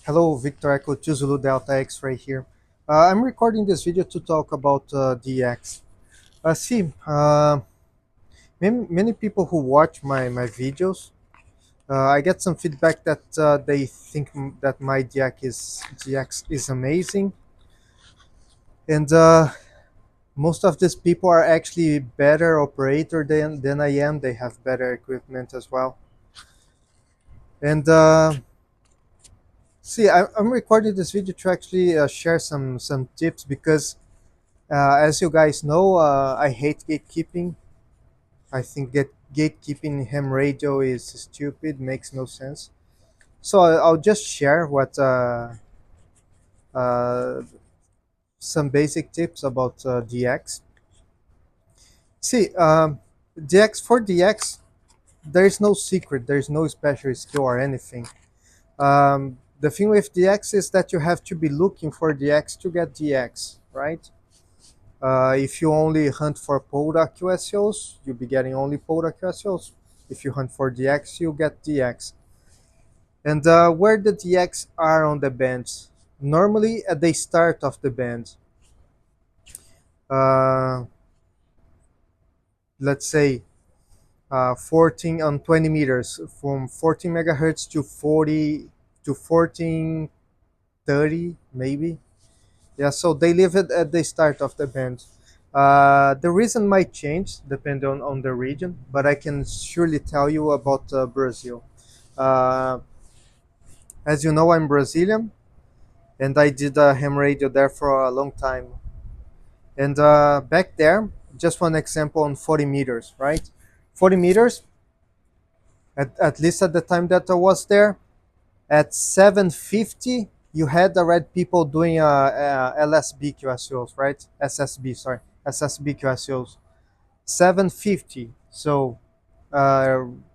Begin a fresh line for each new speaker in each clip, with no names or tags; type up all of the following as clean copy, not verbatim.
Hello, Victor Echo 2 Zulu Delta X-Ray here. I'm recording this video to talk about DX. Many people who watch my videos, I get some feedback that they think that my DX is amazing, and most of these people are actually better operator than I am. They have better equipment as well, and I'm recording this video to actually share some tips because as you guys know, I hate gatekeeping. I think gatekeeping ham radio is stupid, makes no sense. So I'll just share what uh, some basic tips about DX. See, DX for DX, there is no secret, there is no special skill or anything. The thing with DX is that you have to be looking for DX to get DX, right? If you only hunt for PODA QSOs, you'll be getting only PODA QSOs. If you hunt for DX, you get DX. And where the DX are on the bands? Normally at the start of the band. Uh, let's say 14 on 20 meters, from 14 megahertz to 40 to 1430 maybe. Yeah, so they leave it at the start of the band. The reason might change depending on the region, but I can surely tell you about Brazil. Uh, as you know, I'm Brazilian, and I did ham radio there for a long time. And back there, just one example on 40 meters, right? 40 meters, at least at the time that I was there, at 750, you had the red people doing LSB QSOs, right? SSB, sorry, SSB QSOs. 750. So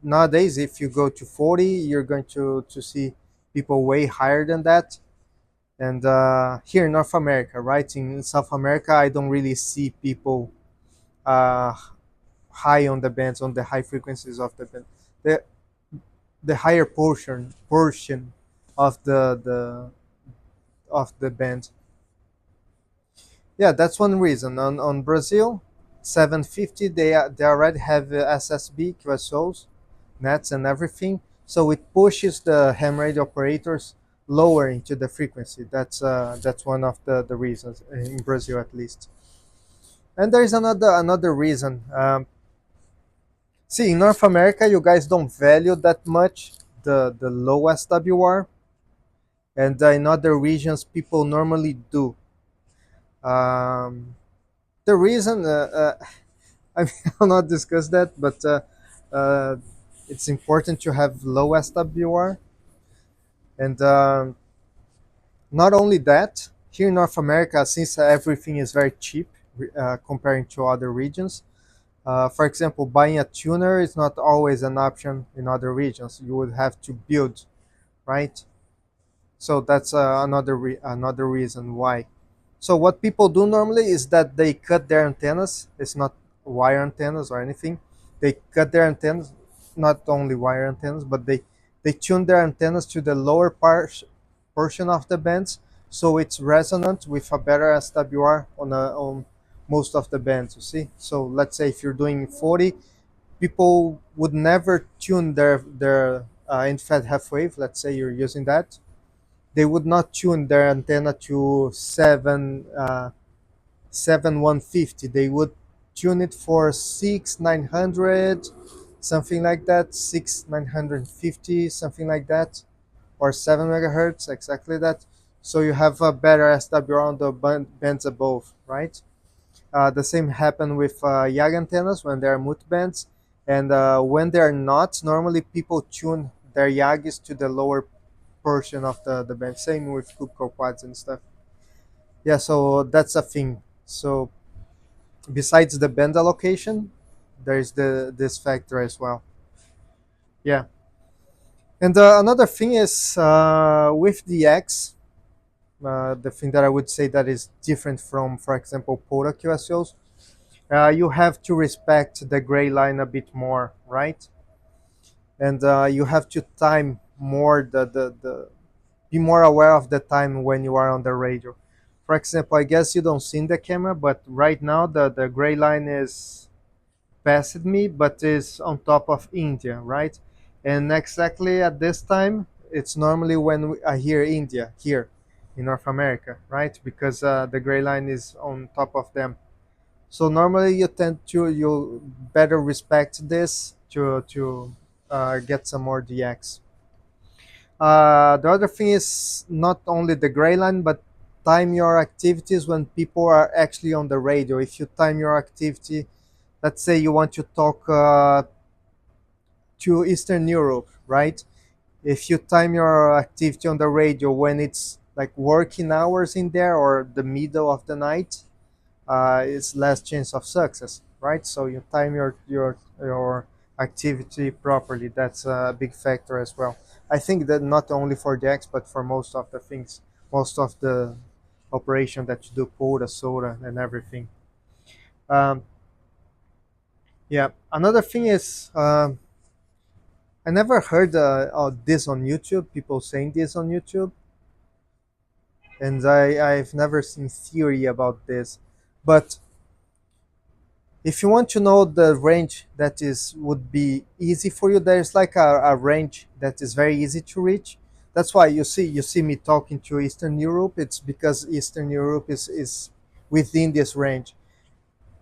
nowadays, if you go to 40, you're going to see people way higher than that. And here in North America, right? In South America, I don't really see people uh, high on the bands, on the high frequencies of the band. The, the higher portion of the band. Yeah, that's one reason. On Brazil, 750, they already have SSB, QSOs, nets, and everything. So it pushes the ham radio operators lower into the frequency. That's one of the reasons in Brazil at least. And there is another reason. See, in North America, you guys don't value that much the low SWR, and in other regions, people normally do. Um, the reason I mean, I'll not discuss that, but uh, it's important to have low SWR. And not only that, here in North America, since everything is very cheap comparing to other regions, for example, buying a tuner is not always an option in other regions. You would have to build, right? So that's another reason why. So what people do normally is that they cut their antennas. It's not wire antennas or anything. They cut their antennas, not only wire antennas, but they tune their antennas to the lower portion of the bands, so it's resonant with a better SWR on most of the bands. You see. So let's say if you're doing 40, people would never tune their infrared half wave. Let's say you're using that, they would not tune their antenna to 7 150. They would tune it for 6 900, something like that, 6 950, something like that, or 7 megahertz, exactly that. So you have a better SWR on the bands above, right? The same happen with YAG antennas when they're mute bands, and when they're not, normally people tune their YAGs to the lower portion of the band. Same with Kubco quads and stuff. Yeah, so that's a thing. So besides the band allocation, there's this factor as well. Yeah, and another thing is with the X. The thing that I would say that is different from, for example, POTA QSOs, you have to respect the gray line a bit more, right? And you have to time more be more aware of the time when you are on the radio. For example, I guess you don't see the camera, but right now the gray line is past me, but is on top of India, right? And exactly at this time, it's normally when I hear India here in North America, right? Because the gray line is on top of them. So normally you tend to you better respect this to get some more DX. The other thing is not only the gray line, but time your activities when people are actually on the radio. If you time your activity, let's say you want to talk to Eastern Europe, right? If you time your activity on the radio when it's like working hours in there or the middle of the night, it's less chance of success, right? So you time your activity properly. That's a big factor as well. I think that not only for the X, but for most of the things, most of the operation that you do, quota, soda, and everything. Um, yeah. Another thing is, I never heard of this on YouTube. People saying this on YouTube, and I've never seen theory about this, but if you want to know the range that is would be easy for you, there's like a range that is very easy to reach. That's why you see me talking to Eastern Europe. It's because Eastern Europe is within this range,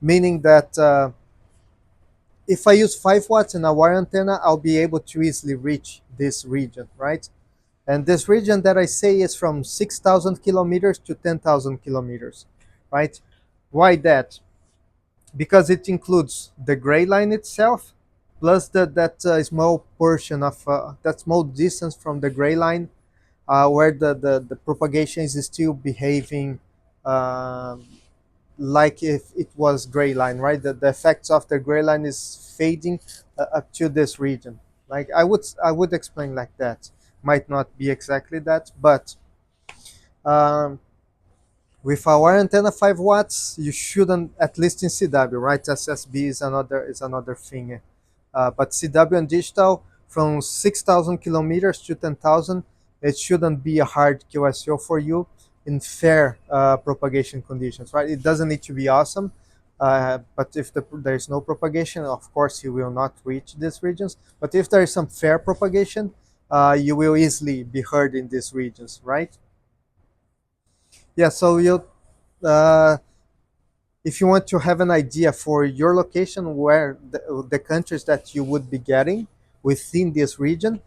meaning that if I use 5 watts in a wire antenna, I'll be able to easily reach this region, right? And this region that I say is from 6,000 kilometers to 10,000 kilometers, right? Why that? Because it includes the gray line itself, plus that small portion of that small distance from the gray line, where the propagation is still behaving um like if it was gray line, right? The effects of the gray line is fading up to this region. Like I would explain like that. Might not be exactly that, but um, with our antenna 5 watts, you shouldn't, at least in CW, right? SSB is another thing. But CW and digital from 6,000 kilometers to 10,000, it shouldn't be a hard QSO for you in fair propagation conditions, right? It doesn't need to be awesome, but if there is no propagation, of course you will not reach these regions. But if there is some fair propagation, you will easily be heard in these regions, right? Yeah. So uh, if you want to have an idea for your location where the countries that you would be getting within this region,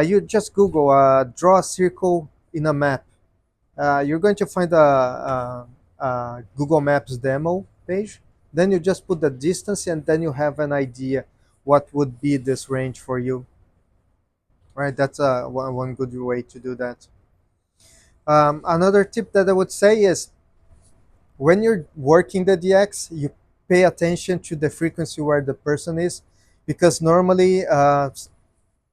you just Google draw a circle in a map. You're going to find a Google Maps demo page. Then you just put the distance, and then you have an idea what would be this range for you. Right? That's one good way to do that. Another tip that I would say is when you're working the DX, you pay attention to the frequency where the person is, because normally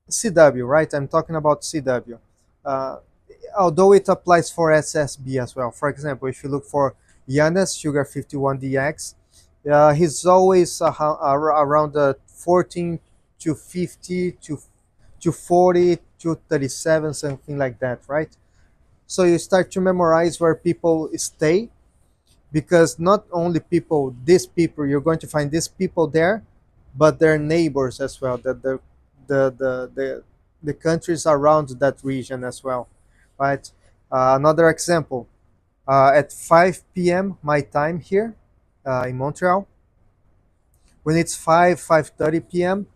CW, right? I'm talking about CW. Uh, Although it applies for SSB as well. For example, if you look for Yanis Sugar 51DX, he's always around the 14 to 50 to 40 to 37, something like that, right? So you start to memorize where people stay, because not only people these people you're going to find these people there, but their neighbors as well, the countries around that region as well, right? Another example, at 5 p.m. my time here in Montreal, when it's 5:30 p.m.,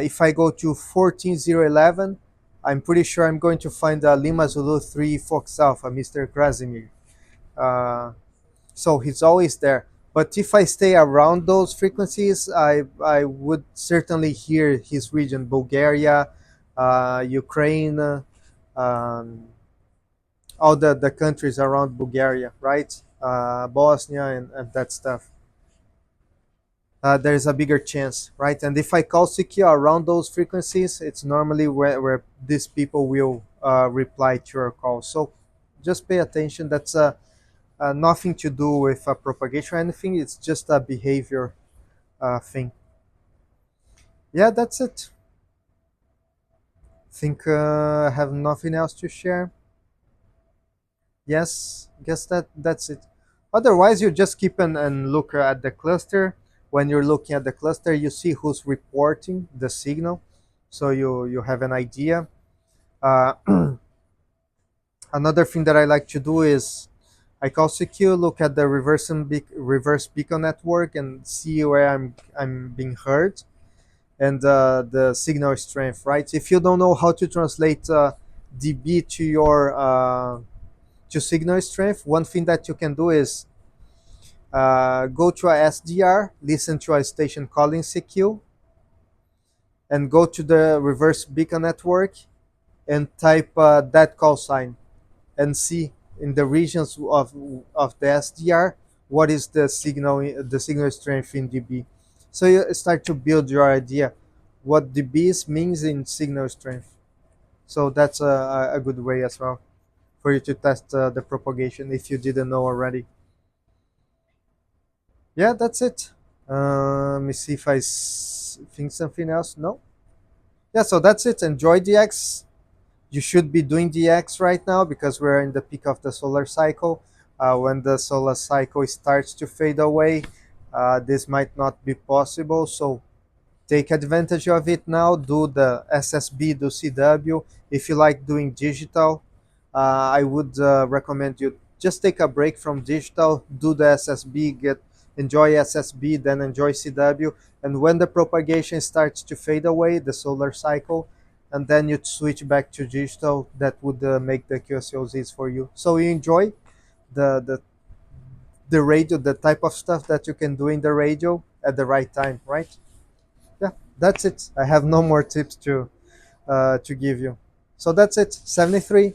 if I go to 14011, I'm pretty sure I'm going to find Lima Zulu 3 Fox Alpha, Mr. Krasimir. uh, so he's always there. But if I stay around those frequencies, I would certainly hear his region, Bulgaria, Ukraine, um, all the countries around Bulgaria, right? Bosnia and that stuff. There's a bigger chance, right? And if I call secure around those frequencies, it's normally where these people will reply to your call. So just pay attention. That's nothing to do with propagation or anything. It's just a behavior thing. Yeah, that's it. Think I have nothing else to share. Yes, guess that's it. Otherwise, you just keep and look at the cluster. When you're looking at the cluster, you see who's reporting the signal, so you have an idea. Uh, Another thing that I like to do is I call CQ, look at the reverse beacon network and see where I'm being heard and the signal strength. Right. If you don't know how to translate dB to your to signal strength, one thing that you can do is go to a SDR, listen to a station calling CQ, and go to the reverse beacon network and type that call sign and see in the regions of the SDR what is the signal strength in dB. So you start to build your idea what dBs means in signal strength. So that's a good way as well for you to test the propagation if you didn't know already. Yeah, that's it. Let me see if think something else. No. Yeah, so that's it. Enjoy DX. You should be doing DX right now because we're in the peak of the solar cycle. When the solar cycle starts to fade away, this might not be possible. So take advantage of it now. Do the SSB, do CW. If you like doing digital, I would recommend you just take a break from digital, do the SSB, enjoy SSB, then enjoy CW. And when the propagation starts to fade away, the solar cycle, and then you switch back to digital, that would make the QSOZs for you. So you enjoy the, the the radio, the type of stuff that you can do in the radio at the right time, right? Yeah, that's it. I have no more tips to give you. So that's it. 73.